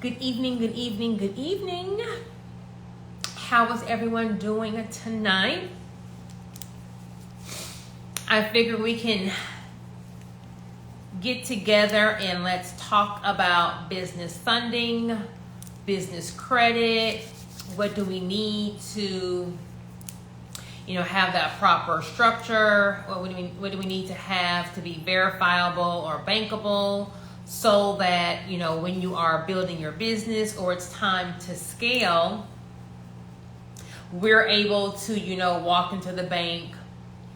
Good evening, good evening, good evening. How is everyone doing tonight? I figure we can get together and let's talk about business funding, business credit. What do we need to, have that proper structure? What do we need to have to be verifiable or bankable so that, when you are building your business or it's time to scale, we're able to, walk into the bank,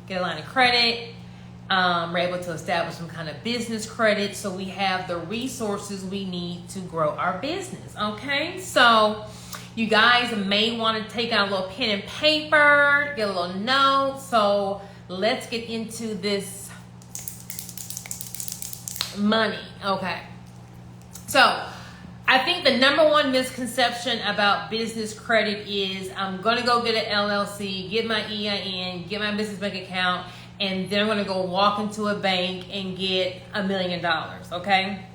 get a line of credit. We're able to establish some kind of business credit so we have the resources we need to grow our business. Okay, so you guys may want to take out a little pen and paper, get a little note. So let's get into this money. Okay, so I think the number one misconception about business credit is I'm going to go get an LLC, get my EIN, get my business bank account, and then I'm going to go walk into a bank and get $1 million, okay?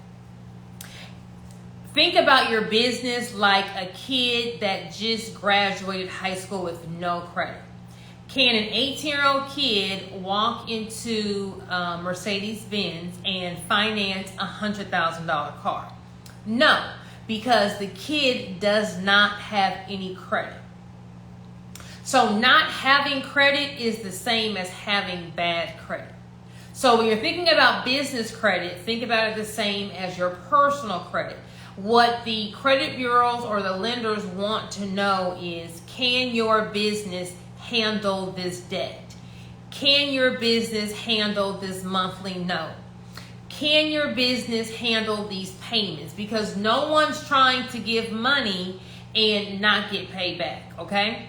Think about your business like a kid that just graduated high school with no credit. Can an 18-year-old kid walk into Mercedes-Benz and finance a $100,000 car? No, because the kid does not have any credit. So not having credit is the same as having bad credit. So when you're thinking about business credit, think about it the same as your personal credit. What the credit bureaus or the lenders want to know is, can your business handle this debt? Can your business handle this monthly note? Can your business handle these payments? Because no one's trying to give money and not get paid back, okay?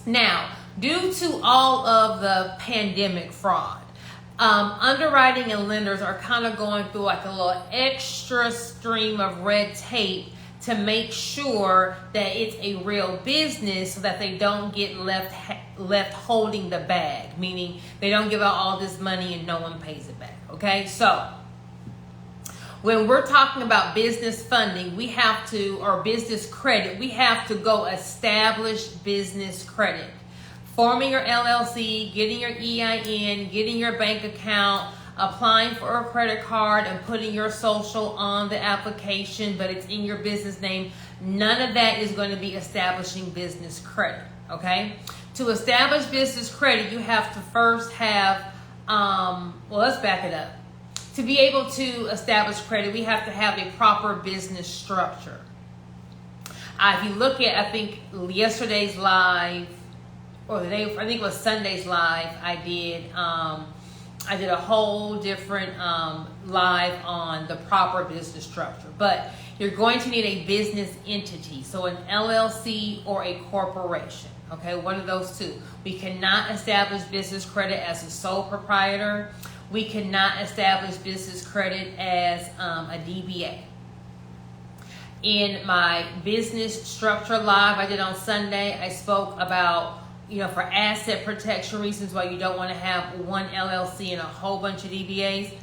Now, due to all of the pandemic fraud, underwriting and lenders are kind of going through like a little extra stream of red tape to make sure that it's a real business so that they don't get left holding the bag, meaning they don't give out all this money and no one pays it back, okay? So when we're talking about business funding, or business credit, we have to go establish business credit. Forming your LLC, getting your EIN, getting your bank account, applying for a credit card and putting your social on the application, but it's in your business name. None of that is going to be establishing business credit, okay? To establish business credit, you have to first have, let's back it up. To be able to establish credit, we have to have a proper business structure. If you look at, I think, yesterday's live, or the day, I think it was Sunday's live, I did a whole different live on the proper business structure. But you're going to need a business entity, so an LLC or a corporation. Okay, one of those two. We cannot establish business credit as a sole proprietor. We cannot establish business credit as a DBA. In my business structure live I did on Sunday, I spoke about, for asset protection reasons, why you don't want to have one LLC and a whole bunch of DBAs.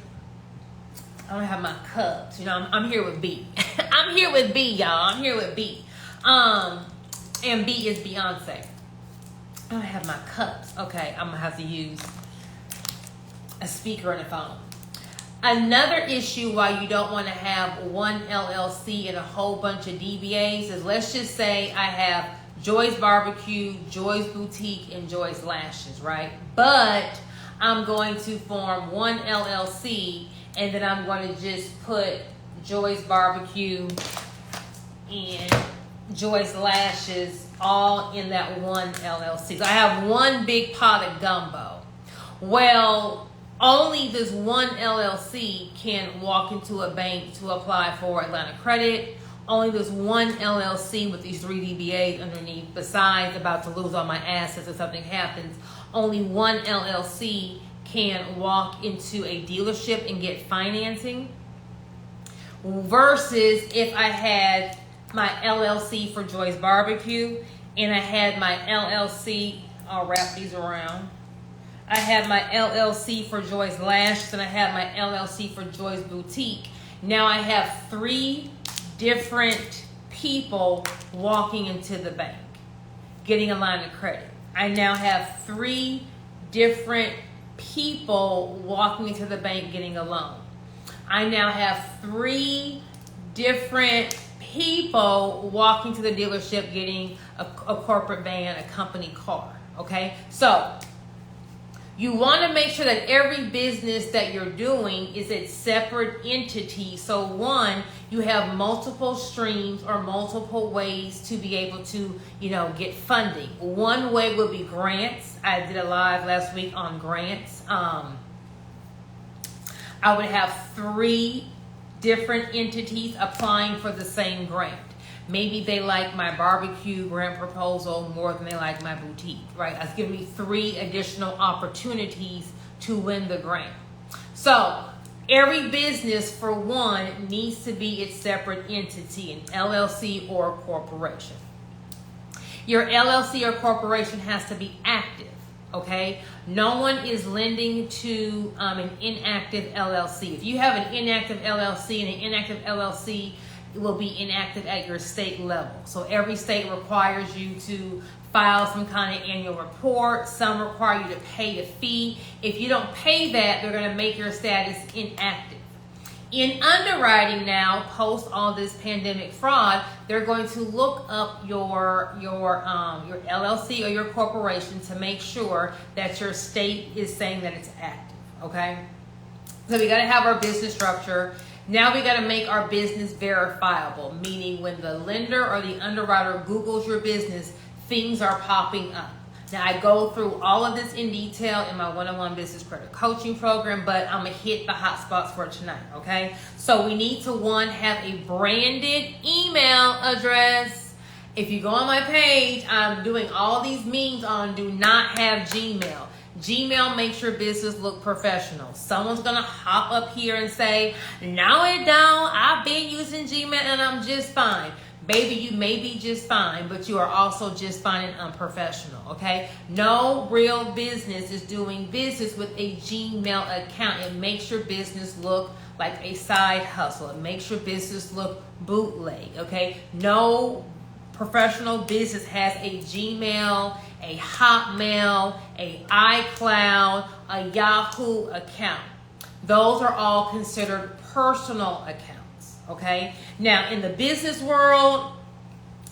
I don't have my cups. I'm here with B. I'm here with B, y'all. I'm here with B. And B is Beyonce. I don't have my cups. Okay, I'm going to have to use a speaker and a phone. Another issue why you don't want to have one LLC and a whole bunch of DBAs is, let's just say I have Joy's Barbecue, Joy's Boutique, and Joy's Lashes, right? But I'm going to form one LLC, and then I'm going to just put Joy's Barbecue and Joy's Lashes all in that one LLC. So I have one big pot of gumbo. Well, only this one LLC can walk into a bank to apply for a line of credit. Only this one LLC with these 3 DBAs underneath, besides about to lose all my assets if something happens, only one LLC can walk into a dealership and get financing. Versus if I had my LLC for Joy's Barbecue and I had my LLC, I'll wrap these around. I had my LLC for Joy's Lashes and I had my LLC for Joy's Boutique. Now I have 3 different people walking into the bank, getting a line of credit. I now have 3 different people walking into the bank getting a loan. I now have 3 different people walking to the dealership getting a corporate van, a company car. Okay, so you want to make sure that every business that you're doing is a separate entity. So one, you have multiple streams or multiple ways to be able to, get funding. One way would be grants. I did a live last week on grants. I would have 3 different entities applying for the same grant. Maybe they like my barbecue grant proposal more than they like my boutique, right? That's giving me 3 additional opportunities to win the grant. So every business, for one, needs to be its separate entity, an LLC or a corporation. Your LLC or corporation has to be active, okay? No one is lending to an inactive LLC. If you have an inactive LLC, and an inactive LLC will be inactive at your state level. So every state requires you to file some kind of annual report. Some require you to pay a fee. If you don't pay that, they're going to make your status inactive. In underwriting now, post all this pandemic fraud, they're going to look up your LLC or your corporation to make sure that your state is saying that it's active. Okay, so we got to have our business structure. Now we got to make our business verifiable, meaning when the lender or the underwriter Googles your business, things are popping up. Now I go through all of this in detail in my one-on-one business credit coaching program, but I'm going to hit the hot spots for tonight, okay? So we need to, one, have a branded email address. If you go on my page, I'm doing all these memes on do not have Gmail. Gmail makes your business look professional. Someone's going to hop up here and say, no it don't, I've been using Gmail and I'm just fine. Baby, you may be just fine, but you are also just fine and unprofessional, okay? No real business is doing business with a Gmail account. It makes your business look like a side hustle. It makes your business look bootleg, okay? No professional business has a Gmail, a Hotmail, a iCloud, a Yahoo account. Those are all considered personal accounts, okay? Now, in the business world,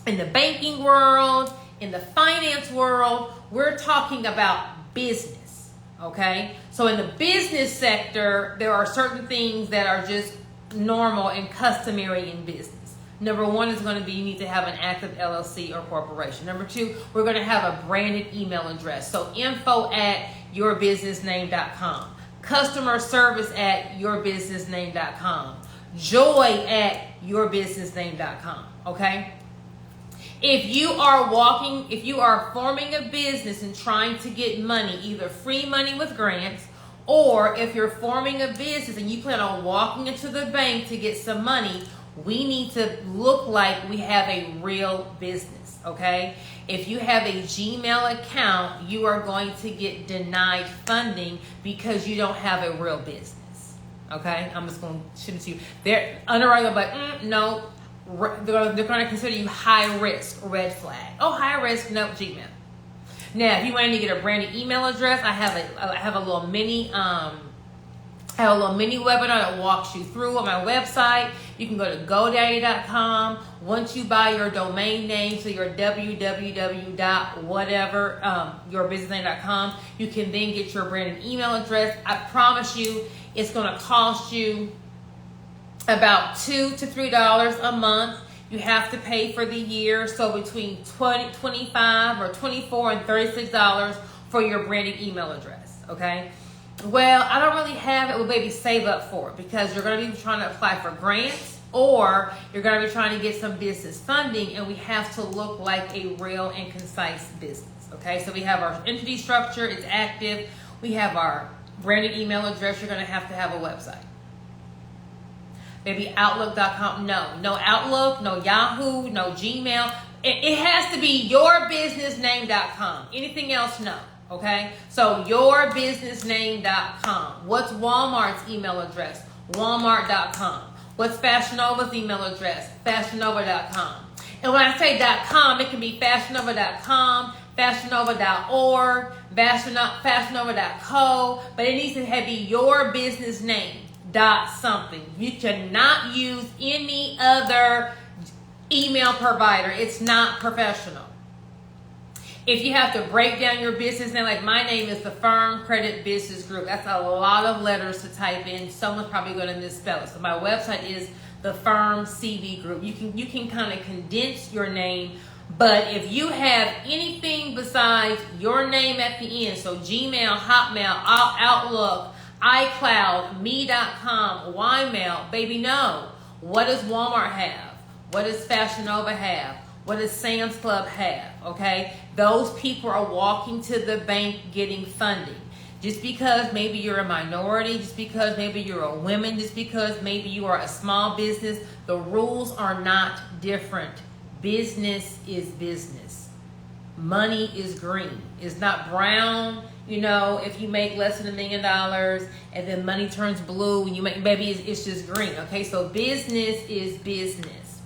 in the banking world, in the finance world, we're talking about business, okay? So in the business sector, there are certain things that are just normal and customary in business. Number one is going to be you need to have an active LLC or corporation. Number 2, we're going to have a branded email address. So info@yourbusinessname.com. Customer service at yourbusinessname.com. joy@yourbusinessname.com. Okay? If you are forming a business and trying to get money, either free money with grants, or if you're forming a business and you plan on walking into the bank to get some money, we need to look like we have a real business, okay? If you have a Gmail account, you are going to get denied funding because you don't have a real business, okay? I'm just going to shoot it to you. They're underwriting, but no, they're going to consider you high risk, red flag. Oh, high risk, no, Gmail. Now, if you want to get a branded email address, I have a little mini webinar that walks you through on my website. You can go to GoDaddy.com. Once you buy your domain name, so your www.whatever, yourbusinessname.com, you can then get your branded email address. I promise you, it's going to cost you about $2 to $3 a month. You have to pay for the year, so between $25 or $24 and $36 for your branded email address, okay? Well, I don't really have it. Well, baby, save up for it because you're going to be trying to apply for grants or you're going to be trying to get some business funding, and we have to look like a real and concise business, okay? So we have our entity structure. It's active. We have our branded email address. You're going to have a website. Maybe Outlook.com. No Outlook, no Yahoo, no Gmail. It has to be yourbusinessname.com. Anything else, no. Okay, so yourbusinessname.com. What's Walmart's email address? Walmart.com. What's Fashion Nova's email address? fashionnova.com. And when I say .com, it can be fashionnova.com, fashionnova.org, fashionnova.co, but it needs to be your business name, .something. You cannot use any other email provider. It's not professional. If you have to break down your business name, like my name is the Firm Credit Business Group. That's a lot of letters to type in. Someone's probably going to misspell it. So my website is the Firm CV Group. You can kind of condense your name, but if you have anything besides your name at the end, so Gmail, Hotmail, Outlook, iCloud, me.com, Ymail, baby, no. What does Walmart have? What does Fashion Nova have? What does Sam's Club have? Okay, those people are walking to the bank getting funding. Just because maybe you're a minority, just because maybe you're a woman, just because maybe you are a small business, the rules are not different. Business is business. Money is green. It's not brown. You know, if you make less than $1 million and then money turns blue and you make, baby, it's just green. Okay, so business is business.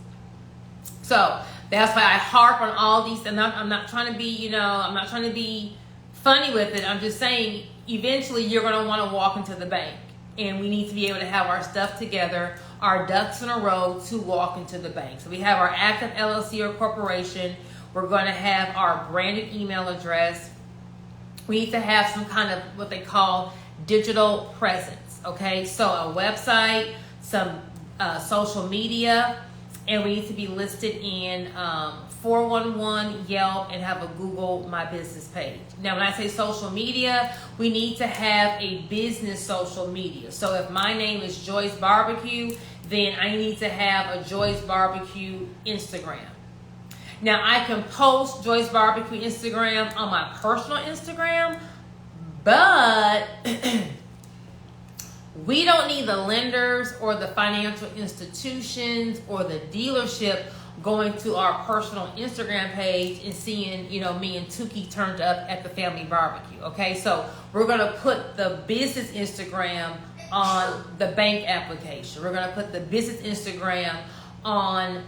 So that's why I harp on all these. I'm not trying to be, I'm not trying to be funny with it. I'm just saying, eventually you're going to want to walk into the bank, and we need to be able to have our stuff together, our ducks in a row to walk into the bank. So we have our active LLC or corporation. We're going to have our branded email address. We need to have some kind of what they call digital presence. Okay, so a website, some social media, and we need to be listed in 411 Yelp and have a Google My Business page. Now, when I say social media, we need to have a business social media. So if my name is Joyce Barbecue, then I need to have a Joyce Barbecue Instagram. Now, I can post Joyce Barbecue Instagram on my personal Instagram, but we don't need the lenders or the financial institutions or the dealership going to our personal Instagram page and seeing, me and Tukey turned up at the family barbecue. Okay, so we're going to put the business Instagram on the bank application. We're going to put the business Instagram on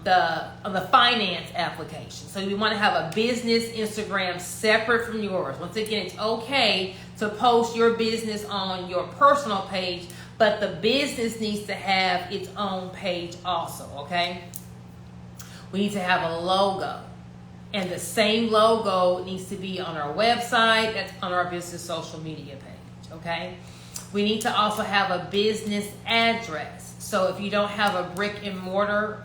the finance application. So we want to have a business Instagram separate from yours. Once again, it's okay to post your business on your personal page, but the business needs to have its own page also, okay? We need to have a logo, and the same logo needs to be on our website, that's on our business social media page, okay? We need to also have a business address. So if you don't have a brick and mortar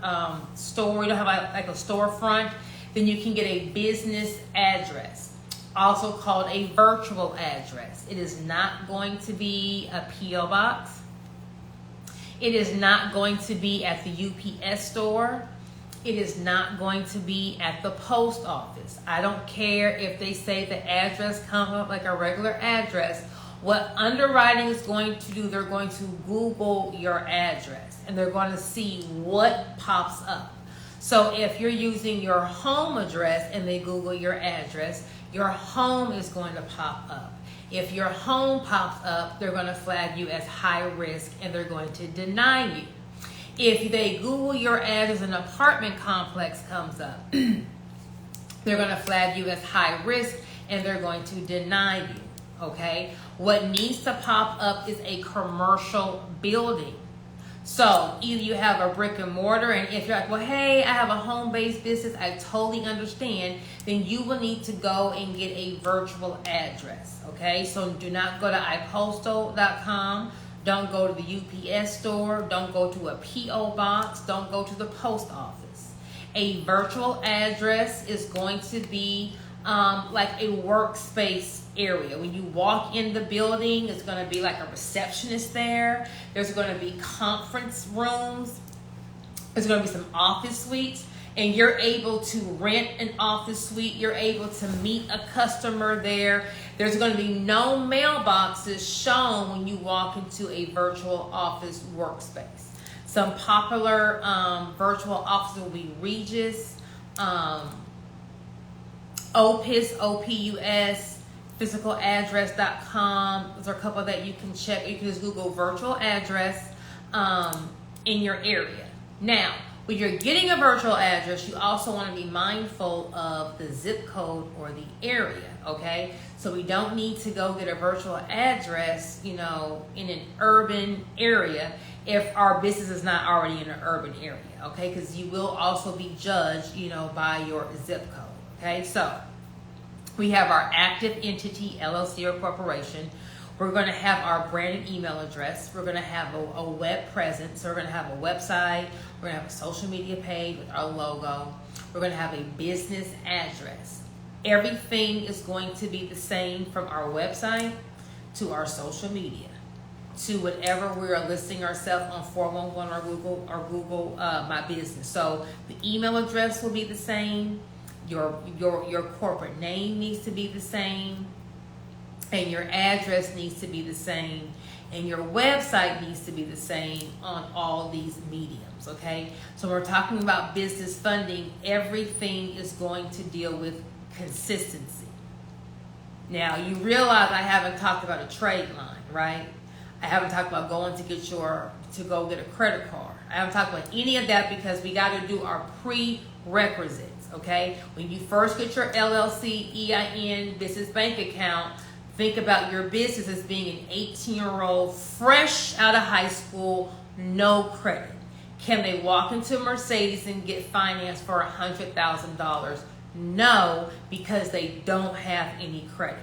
store, you don't have like a storefront, then you can get a business address, also called a virtual address. It is not going to be a P.O. box. It is not going to be at the UPS store. It is not going to be at the post office. I don't care if they say the address comes up like a regular address. What underwriting is going to do, they're going to Google your address and they're going to see what pops up. So if you're using your home address and they Google your address, your home is going to pop up. If your home pops up, they're going to flag you as high risk and they're going to deny you. If they Google your address, an apartment complex comes up, they're going to flag you as high risk and they're going to deny you. Okay, what needs to pop up is a commercial building. So either you have a brick and mortar, and if you're like, well, hey, I have a home-based business, I totally understand, then you will need to go and get a virtual address. Okay, so do not go to ipostal.com, don't go to the UPS store, don't go to a P.O. box, don't go to the post office. A virtual address is going to be like a workspace area. When you walk in the building, it's going to be like a receptionist there. There's going to be conference rooms. There's going to be some office suites, and you're able to rent an office suite. You're able to meet a customer there. There's going to be no mailboxes shown when you walk into a virtual office workspace. Some popular virtual offices will be Regis, Opus, OPUS, physicaladdress.com. Those are a couple that you can check. You can just Google virtual address. in your area. Now, when you're getting a virtual address, you also want to be mindful of the zip code or the area, okay? So we don't need to go get a virtual address, in an urban area if our business is not already in an urban area, okay? Because you will also be judged, by your zip code, okay? So we have our active entity, LLC or corporation. We're going to have our branded email address. We're going to have a web presence. So we're going to have a website. We're going to have a social media page with our logo. We're going to have a business address. Everything is going to be the same from our website to our social media to whatever we are listing ourselves on 411 or Google My Business. So the email address will be the same. Your corporate name needs to be the same. And your address needs to be the same, and your website needs to be the same on all these mediums, okay? So when we're talking about business funding, everything is going to deal with consistency. Now, you realize I haven't talked about a trade line, right? I haven't talked about going to go get a credit card. I haven't talked about any of that because we got to do our prerequisites, okay? When you first get your LLC, EIN, business bank account, think about your business as being an 18-year-old fresh out of high school, no credit. Can they walk into Mercedes and get financed for $100,000? No, because they don't have any credit.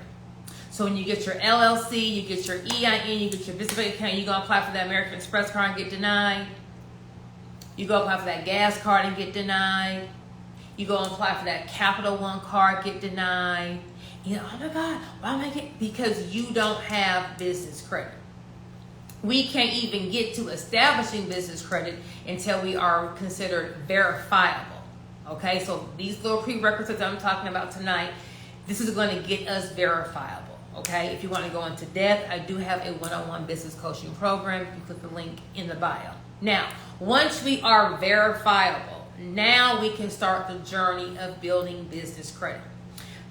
So when you get your LLC, you get your EIN, you get your business bank account, you're going to apply for that American Express card and get denied. You go apply for that gas card and get denied. You go and apply for that Capital One card, get denied. Oh my God, why am I getting? Because you don't have business credit. We can't even get to establishing business credit until we are considered verifiable. Okay, so these little prerequisites I'm talking about tonight, this is going to get us verifiable. Okay, if you want to go into depth, I do have a one-on-one business coaching program. You click the link in the bio. Now, once we are verifiable, now we can start the journey of building business credit.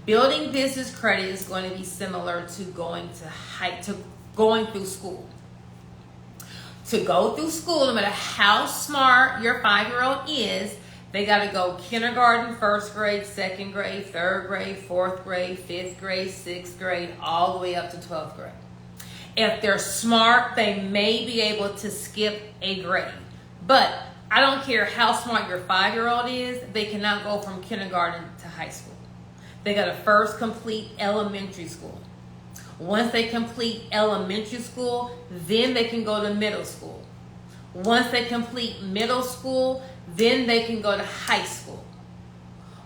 Building business credit is going to be similar to going through school. To go through school, no matter how smart your 5-year-old is, they got to go kindergarten, first grade, second grade, third grade, fourth grade, fifth grade, sixth grade, all the way up to 12th grade. If they're smart, they may be able to skip a grade. But I don't care how smart your 5-year-old is, they cannot go from kindergarten to high school. They got to first complete elementary school. Once they complete elementary school, then they can go to middle school. Once they complete middle school, then they can go to high school.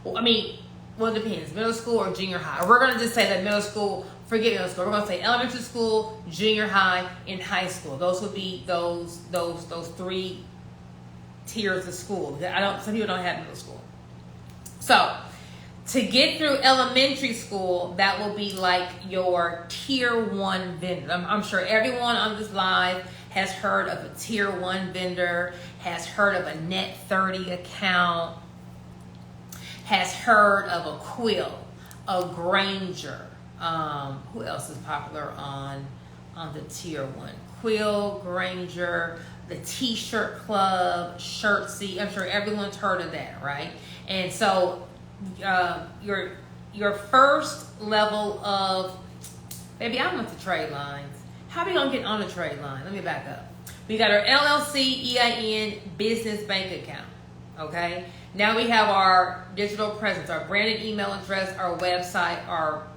Well, it depends, middle school or junior high. We're going to just say that middle school, forget middle school. We're going to say elementary school, junior high, and high school. Those would be those 3 tiers of school. Some people don't have middle school. So, to get through elementary school, that will be like your tier 1 vendor. I'm sure everyone on this live has heard of a tier 1 vendor, has heard of a net 30 account, has heard of a Quill, a Granger. Who else is popular on the tier 1? Quill, Granger, the T-shirt club, Shirtsy. I'm sure everyone's heard of that, right? And so your first level of, baby, I went to trade lines. How are we gonna get on the trade line? Let me back up. We got our LLC, EIN, business bank account. Okay. Now we have our digital presence, our branded email address, our website, our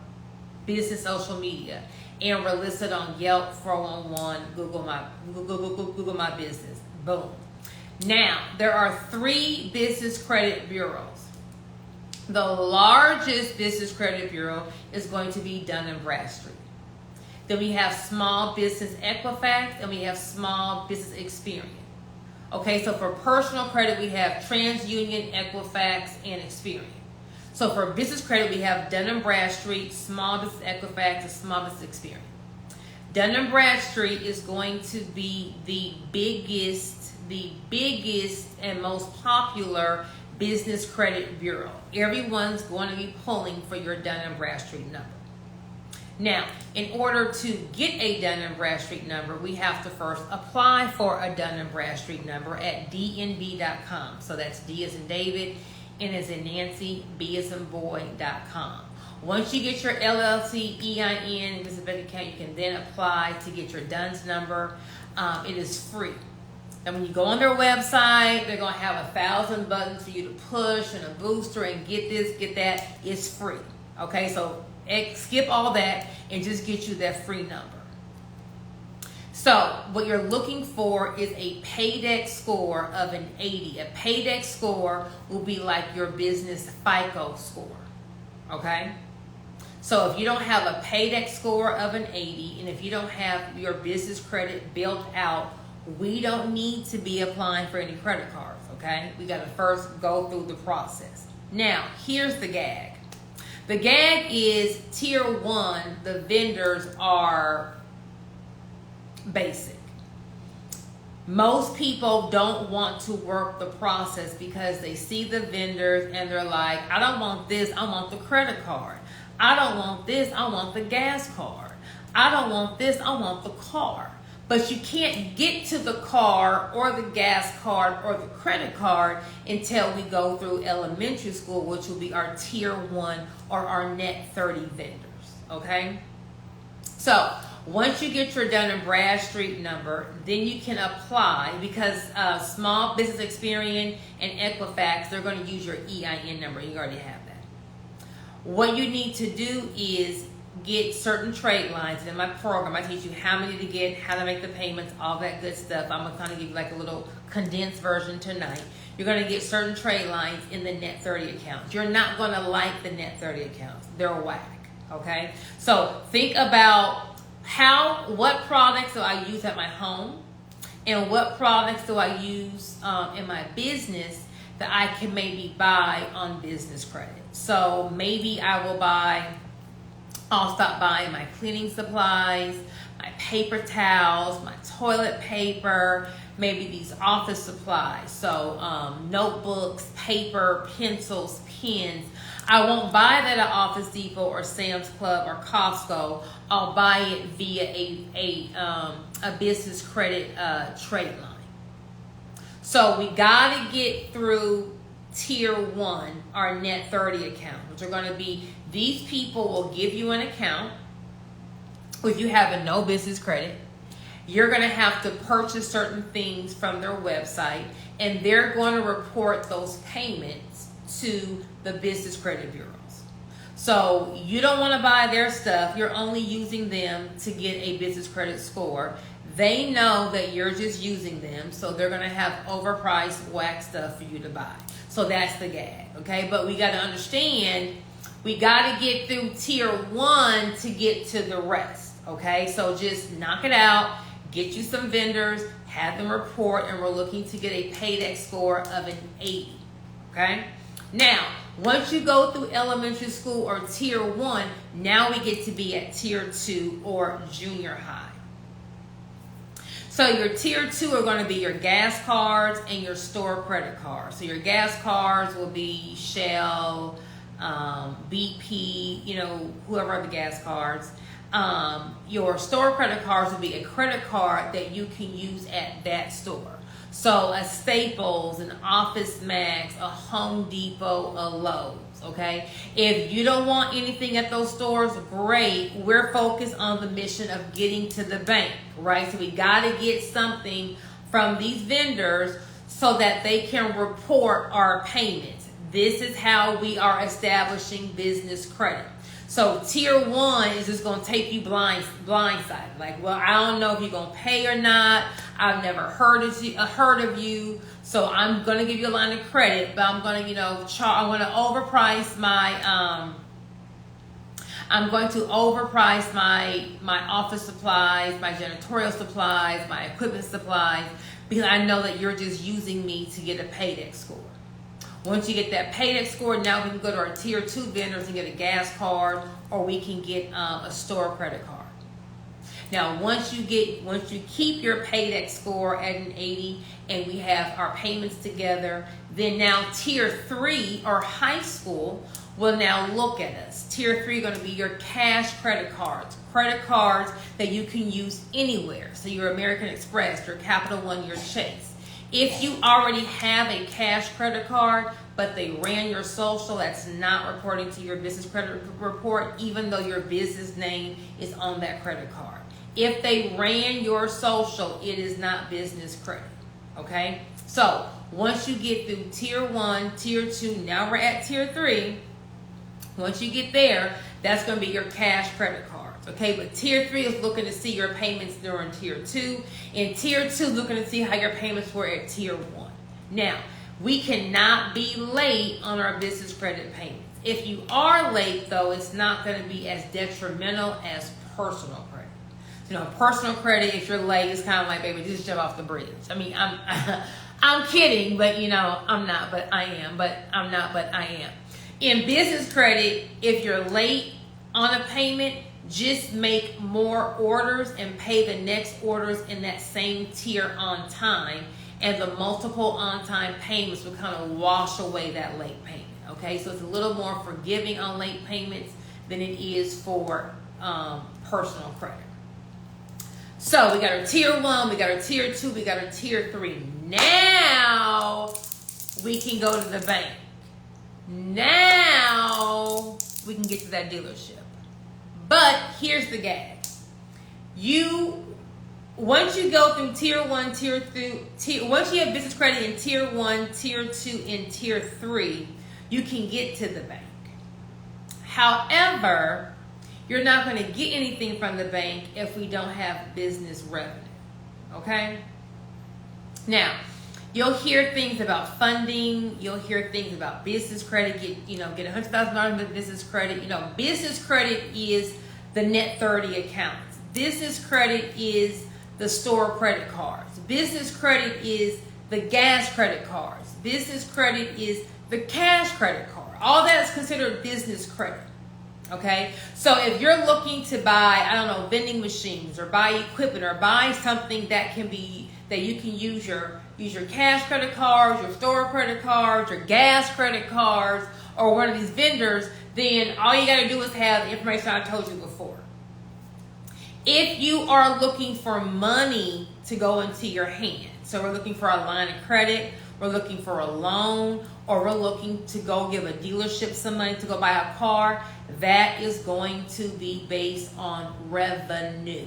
business social media, and we're listed on Yelp, 411, Google My Business. Boom. Now there are 3 business credit bureaus. The largest business credit bureau is going to be Dun & Bradstreet. Then we have Small Business Equifax, and we have Small Business Experian. Okay, so for personal credit, we have TransUnion, Equifax, and Experian. So for business credit, we have Dun & Bradstreet, Small Business Equifax, and Small Business Experian. Dun & Bradstreet is going to be the biggest and most popular business credit bureau. Everyone's going to be pulling for your Dun & Bradstreet number. Now, in order to get a Dun & Bradstreet number, we have to first apply for a Dun & Bradstreet number at dnb.com. So that's D as in David, N as in Nancy, B as in boy.com. Once you get your LLC, EIN, and business bank account, you can then apply to get your DUNS number. It is free. And when you go on their website, they're going to have 1,000 buttons for you to push and a booster and get this, get that. It's free. Okay, so skip all that and just get you that free number. So what you're looking for is a paydex score of an 80. A paydex score will be like your business FICO score. Okay? So if you don't have a paydex score of an 80 and if you don't have your business credit built out, we don't need to be applying for any credit cards, okay? We got to first go through the process. Now, here's the gag. The gag is tier 1, the vendors are basic. Most people don't want to work the process because they see the vendors and they're like, I don't want this, I want the credit card. I don't want this, I want the gas card. I don't want this, I want the car. But you can't get to the car or the gas card or the credit card until we go through elementary school, which will be our tier 1 or our net 30 vendors, okay? So once you get your Dun & Bradstreet number, then you can apply because Small Business Experience and Equifax, they're going to use your EIN number. You already have that. What you need to do is get certain trade lines. In my program, I teach you how many to get, how to make the payments, all that good stuff. I'm going to kind of give you like a little condensed version tonight. You're going to get certain trade lines in the net 30 accounts. You're not going to like the net 30 accounts. They're whack, okay? So think about what products do I use at my home and what products do I use in my business that I can maybe buy on business credit. So maybe I'll stop buying my cleaning supplies, my paper towels, my toilet paper, maybe these office supplies. So notebooks, paper, pencils, pens. I won't buy that at Office Depot or Sam's Club or Costco. I'll buy it via a business credit trade line. So we got to get through tier 1, our net 30 account, which are going to be, these people will give you an account if you have a no business credit. You're going to have to purchase certain things from their website, and they're going to report those payments to the business credit bureaus. So you don't want to buy their stuff. You're only using them to get a business credit score. They know that you're just using them, so they're going to have overpriced whack stuff for you to buy. So that's the gag, okay? But we got to understand, we got to get through tier 1 to get to the rest, okay? So just knock it out, get you some vendors, have them report, and we're looking to get a paydex score of an 80, okay? Now, once you go through elementary school or tier 1, now we get to be at tier 2 or junior high. So your tier 2 are going to be your gas cards and your store credit cards. So your gas cards will be Shell, BP, whoever are the gas cards. Your store credit cards will be a credit card that you can use at that store. So a Staples, an Office Max, a Home Depot, a Lowe's, okay? If you don't want anything at those stores, great. We're focused on the mission of getting to the bank, right? So we got to get something from these vendors so that they can report our payments. This is how we are establishing business credit. So tier 1 is just going to take you blindsided. Like, well, I don't know if you're going to pay or not. I've never heard of you. So I'm going to give you a line of credit, but I'm going to, I'm going to overprice my office supplies, my janitorial supplies, my equipment supplies, because I know that you're just using me to get a paydex score. Once you get that paydex score, now we can go to our tier 2 vendors and get a gas card, or we can get a store credit card. Now, once you keep your paydex score at an 80 and we have our payments together, then now tier 3 or high school Well, now look at us. Tier 3 going to be your cash credit cards. Credit cards that you can use anywhere. So your American Express, your Capital One, your Chase. If you already have a cash credit card, but they ran your social, that's not reporting to your business credit report, even though your business name is on that credit card. If they ran your social, it is not business credit. Okay? So once you get through tier 1, tier 2, now we're at tier 3. Once you get there, that's going to be your cash credit cards. Okay, but tier 3 is looking to see your payments during tier 2. And tier 2 looking to see how your payments were at tier 1. Now, we cannot be late on our business credit payments. If you are late, though, it's not going to be as detrimental as personal credit. You know, personal credit, if you're late, it's kind of like, baby, just jump off the bridge. I mean, I'm kidding, but you know, I'm not, but I am. But I'm not, but I am. In business credit, if you're late on a payment, just make more orders and pay the next orders in that same tier on time, and the multiple on-time payments will kind of wash away that late payment. Okay, so it's a little more forgiving on late payments than it is for personal credit. So we got our tier 1, we got our tier 2, we got our tier 3. Now we can go to the bank. Now we can get to that dealership. But here's the gag. Once you go through tier 1, tier 2, once you have business credit in tier 1, tier 2, and tier 3, you can get to the bank. However, you're not going to get anything from the bank if we don't have business revenue. Okay? Now, you'll hear things about funding. You'll hear things about business credit. Get $100,000 in business credit. You know, business credit is the net 30 accounts. Business credit is the store credit cards. Business credit is the gas credit cards. Business credit is the cash credit card. All that is considered business credit. Okay, so if you're looking to buy, I don't know, vending machines or buy equipment or buy something that you can use your cash credit cards, your store credit cards, your gas credit cards, or one of these vendors, then all you got to do is have the information I told you before. If you are looking for money to go into your hand, so we're looking for a line of credit, we're looking for a loan, or we're looking to go give a dealership some money to go buy a car, that is going to be based on revenue.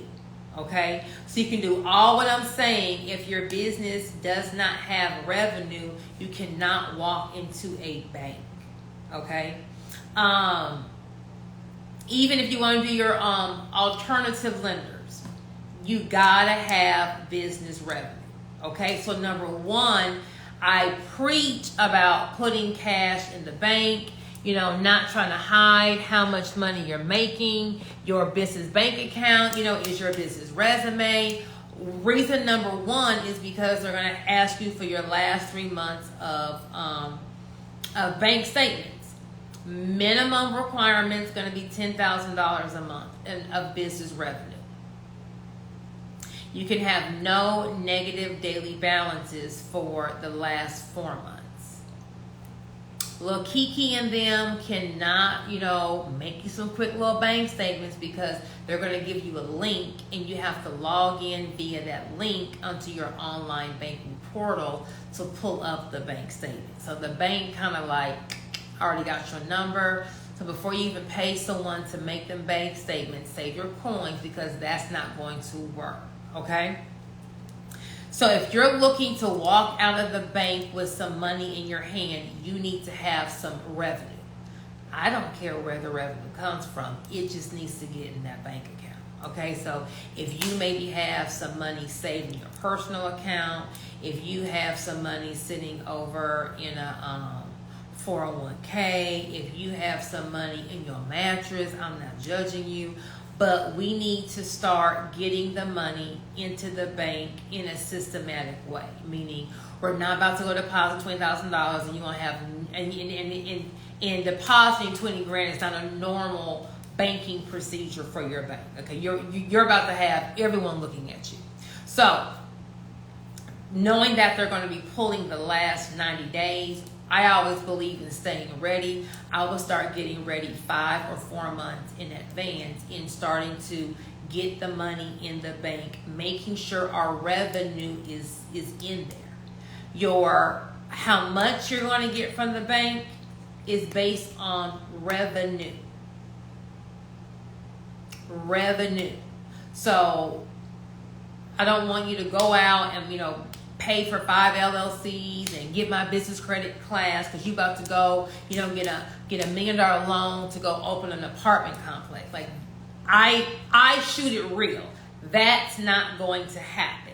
Okay? So you can do all what I'm saying. If your business does not have revenue, you cannot walk into a bank. Okay? Even if you want to do your alternative lenders, you gotta have business revenue. Okay? So number 1, I preach about putting cash in the bank, not trying to hide how much money you're making. Your business bank account, is your business resume. Reason number 1 is because they're going to ask you for your last 3 months of bank statements. Minimum requirements going to be $10,000 a month of business revenue. You can have no negative daily balances for the last 4 months. Little Kiki and them cannot, make you some quick little bank statements because they're going to give you a link and you have to log in via that link onto your online banking portal to pull up the bank statement. So the bank kind of already got your number. So before you even pay someone to make them bank statements, save your coins because that's not going to work. Okay? So if you're looking to walk out of the bank with some money in your hand, you need to have some revenue. I don't care where the revenue comes from. It just needs to get in that bank account. Okay? So if you maybe have some money saved in your personal account, if you have some money sitting over in a 401k, if you have some money in your mattress, I'm not judging you. But we need to start getting the money into the bank in a systematic way. Meaning, we're not about to go deposit $20,000 and you're gonna have and depositing $20,000 is not a normal banking procedure for your bank. Okay, you're about to have everyone looking at you. So, knowing that they're going to be pulling the last 90 days, I always believe in staying ready. I will start getting ready 5 or 4 months in advance in starting to get the money in the bank, making sure our revenue is in there. How much you're going to get from the bank is based on revenue. Revenue. So I don't want you to go out and, pay for 5 LLCs and get my business credit class because you about to go, get a $1 million loan to go open an apartment complex. Like, I shoot it real. That's not going to happen.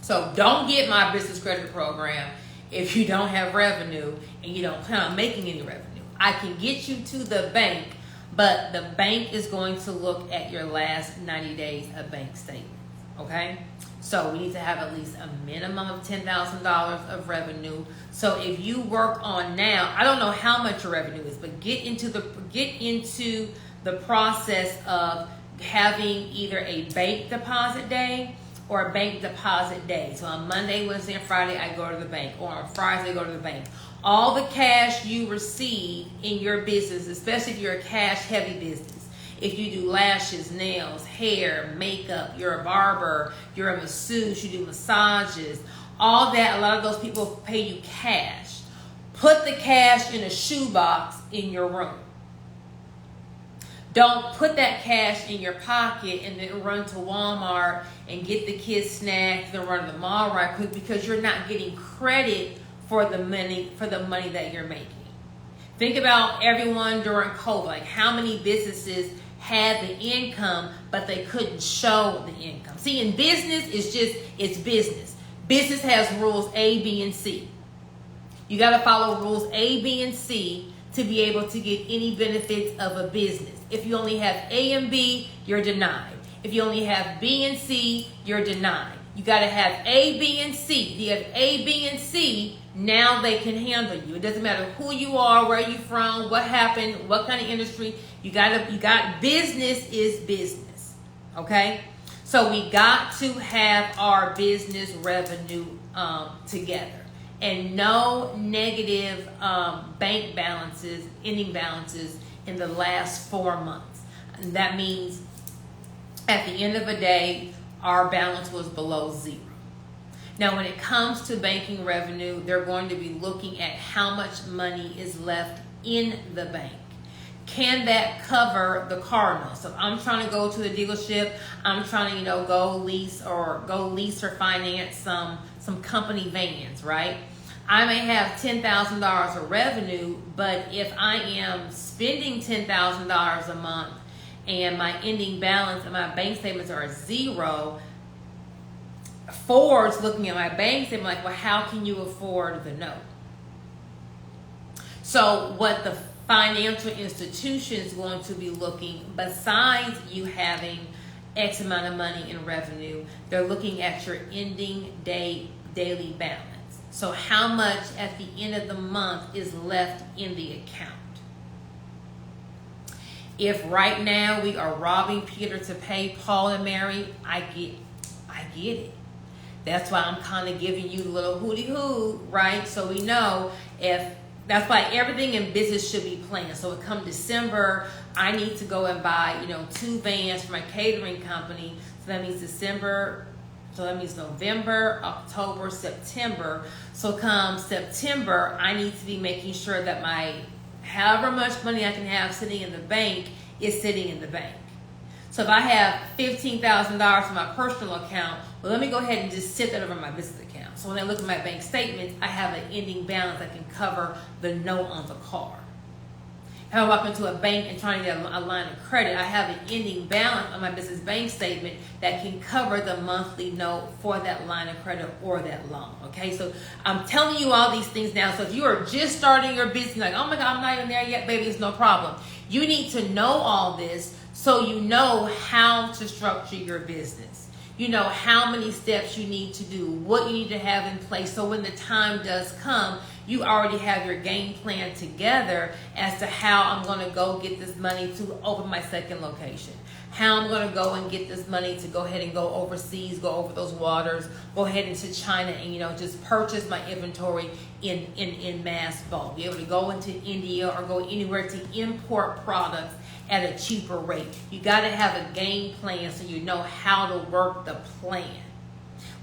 So don't get my business credit program if you don't have revenue and you don't plan on making any revenue. I can get you to the bank, but the bank is going to look at your last 90 days of bank statements. Okay? So we need to have at least a minimum of $10,000 of revenue. So if you work on now, I don't know how much your revenue is, but get into the process of having either a bank deposit day or a bank deposit day. So on Monday, Wednesday, and Friday, I go to the bank, or on Friday, I go to the bank. All the cash you receive in your business, especially if you're a cash-heavy business, if you do lashes, nails, hair, makeup, you're a barber, you're a masseuse, you do massages, all that, a lot of those people pay you cash. Put the cash in a shoebox in your room. Don't put that cash in your pocket and then run to Walmart and get the kids snacks and run to the mall right quick, because you're not getting credit for the money that you're making. Think about everyone during COVID. Like, how many businesses had the income, but they couldn't show the income. See, in business, it's business. Business has rules A, B, and C. You got to follow rules A, B, and C to be able to get any benefits of a business. If you only have A and B, you're denied. If you only have B and C, you're denied. You got to have A, B, and C. If you have A, B, and C, now they can handle you. It doesn't matter who you are, where you're from, what happened, what kind of industry. You got business is business. Okay? So we got to have our business revenue together. And no negative bank balances, ending balances in the last 4 months. And that means at the end of the day, our balance was below zero. Now, when it comes to banking revenue, they're going to be looking at how much money is left in the bank. Can that cover the car note? So if I'm trying to go to the dealership, I'm trying to, go lease or finance some company vans, right? I may have $10,000 of revenue, but if I am spending $10,000 a month and my ending balance and my bank statements are zero, Ford's looking at my bank statement like, well, how can you afford the note? So what the financial institution is going to be looking, besides you having X amount of money in revenue, they're looking at your ending daily balance. So how much at the end of the month is left in the account? If right now we are robbing Peter to pay Paul and Mary, I get it. That's why I'm kind of giving you a little hooty-hoo, right? So we know that's why everything in business should be planned. So come December, I need to go and buy, 2 vans for my catering company. So that means December. So that means November, October, September. So come September, I need to be making sure that my however much money I can have sitting in the bank is sitting in the bank. So if I have $15,000 in my personal account, well, let me go ahead and just sit that over my business account. So when I look at my bank statements, I have an ending balance that can cover the note on the car. If I walk into a bank and trying to get a line of credit, I have an ending balance on my business bank statement that can cover the monthly note for that line of credit or that loan. Okay, so I'm telling you all these things now. So if you are just starting your business, like, oh my God, I'm not even there yet, baby, it's no problem. You need to know all this so you know how to structure your business. You know how many steps you need to do, what you need to have in place, so when the time does come, you already have your game plan together as to how I'm going to go get this money to open my second location, how I'm going to go and get this money to go ahead and go overseas, go over those waters, go ahead into China and, just purchase my inventory in mass bulk. Be able to go into India or go anywhere to import products at a cheaper rate. You got to have a game plan so you know how to work the plan.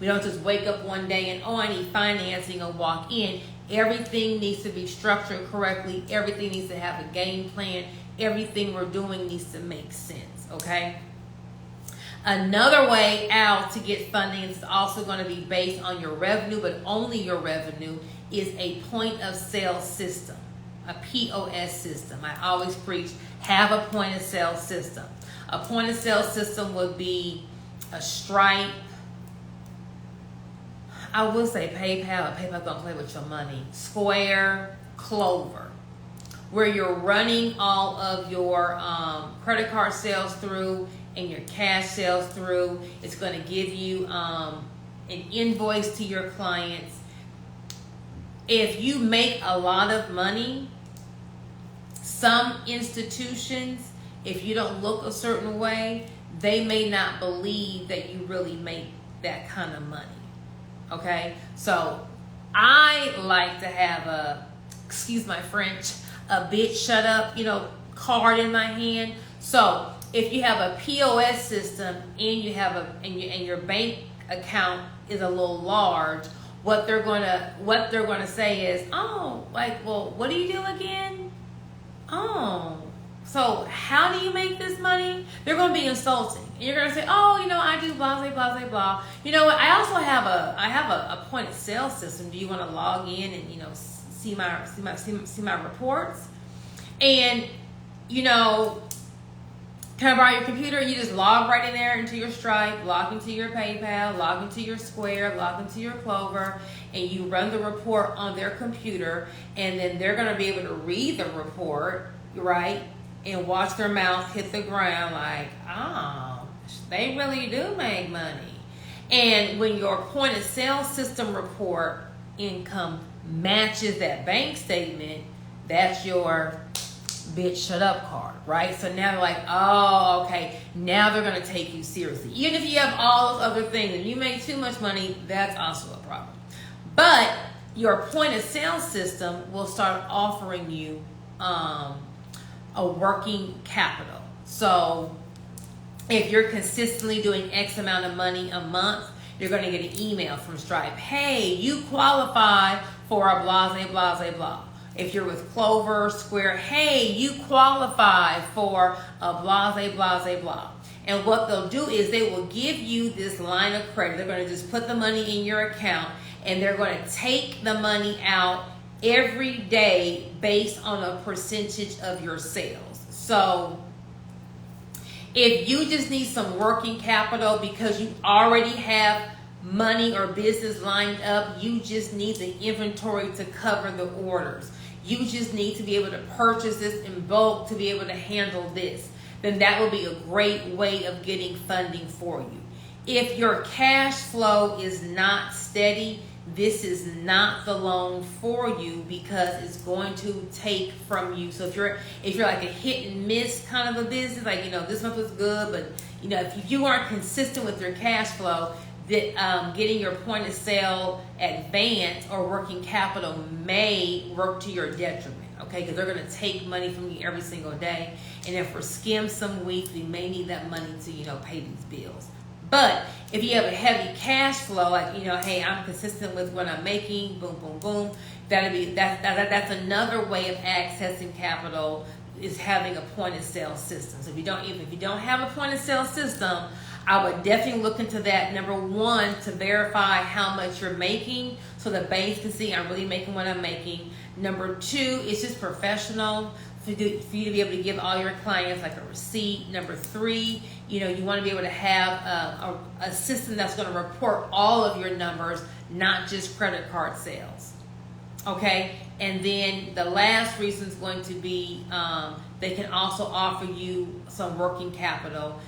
We don't just wake up one day and, I need financing and walk in. Everything needs to be structured correctly. Everything needs to have a game plan. Everything we're doing needs to make sense, okay? Another way out to get funding is also going to be based on your revenue, but only your revenue, is a point of sale system, a POS system. I always preach, have a point of sale system. A point of sale system would be a Stripe. I will say PayPal, but PayPal don't play with your money. Square, Clover, where you're running all of your credit card sales through and your cash sales through. It's going to give you an invoice to your clients. If you make a lot of money, some institutions, if you don't look a certain way, they may not believe that you really make that kind of money. Okay, so I like to have a, excuse my French, a bitch shut up, card in my hand. So if you have a POS system and you have and your bank account is a little large, what they're gonna say is, what do you do again? So how do you make this money? They're going to be insulting. And you're going to say, I do blah, blah, blah, blah. You know what? I also have a point of sale system. Do you want to log in and, see my reports? And, can I borrow your computer? You just log right in there into your Stripe, log into your PayPal, log into your Square, log into your Clover, and you run the report on their computer, and then they're going to be able to read the report, right? And watch their mouth hit the ground like, they really do make money. And when your point of sale system report income matches that bank statement, that's your bitch shut up card, right? So now they're like, okay, now they're going to take you seriously. Even if you have all those other things and you make too much money, that's also a problem. But your point of sale system will start offering you a working capital. So if you're consistently doing X amount of money a month, you're going to get an email from Stripe. Hey, you qualify for a blah, blah, blah, blah. If you're with Clover, Square, hey, you qualify for a blah, blah, blah, blah. And what they'll do is they will give you this line of credit. They're going to just put the money in your account, and they're going to take the money out every day based on a percentage of your sales. So if you just need some working capital because you already have money or business lined up, you just need the inventory to cover the orders. You just need to be able to purchase this in bulk to be able to handle this. Then that will be a great way of getting funding for you. If your cash flow is not steady, this is not the loan for you because it's going to take from you. So if you're like a hit and miss kind of a business, like, this month was good, but if you aren't consistent with your cash flow, that getting your point of sale advance or working capital may work to your detriment, okay? Because they're going to take money from you every single day. And if we're skimmed some weeks, we may need that money to, pay these bills. But if you have a heavy cash flow, like, hey, I'm consistent with what I'm making, boom, boom, boom, that's another way of accessing capital, is having a point of sale system. So if you don't have a point of sale system, I would definitely look into that. Number one, to verify how much you're making so the banks can see I'm really making what I'm making. Number two, it's just professional for you to be able to give all your clients like a receipt. Number three, you want to be able to have a system that's going to report all of your numbers, not just credit card sales. Okay? And then the last reason is going to be they can also offer you some working capital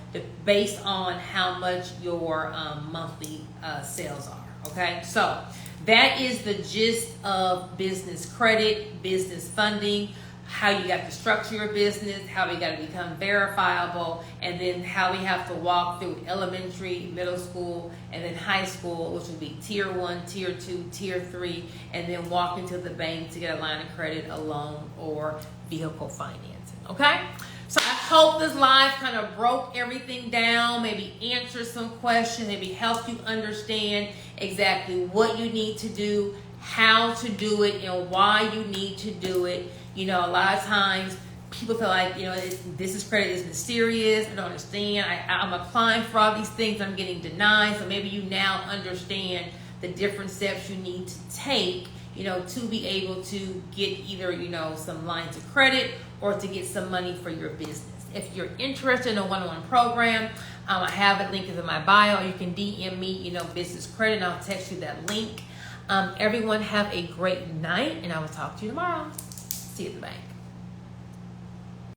based on how much your monthly sales are. Okay? So that is the gist of business credit, business funding, how you got to structure your business, how we got to become verifiable, and then how we have to walk through elementary, middle school, and then high school, which would be tier 1, tier 2, tier 3, and then walk into the bank to get a line of credit, a loan, or vehicle financing. Okay? So I hope this live kind of broke everything down, maybe answered some questions, maybe helped you understand exactly what you need to do, how to do it, and why you need to do it. You know, a lot of times people feel like, you know, business credit is mysterious. I don't understand. I'm applying for all these things. I'm getting denied. So maybe you now understand the different steps you need to take, you know, to be able to get either, you know, some lines of credit or to get some money for your business. If you're interested in a one-on-one program, I have a link in my bio. Or you can DM me, you know, business credit, and I'll text you that link. Everyone have a great night, and I will talk to you tomorrow. See you at the bank.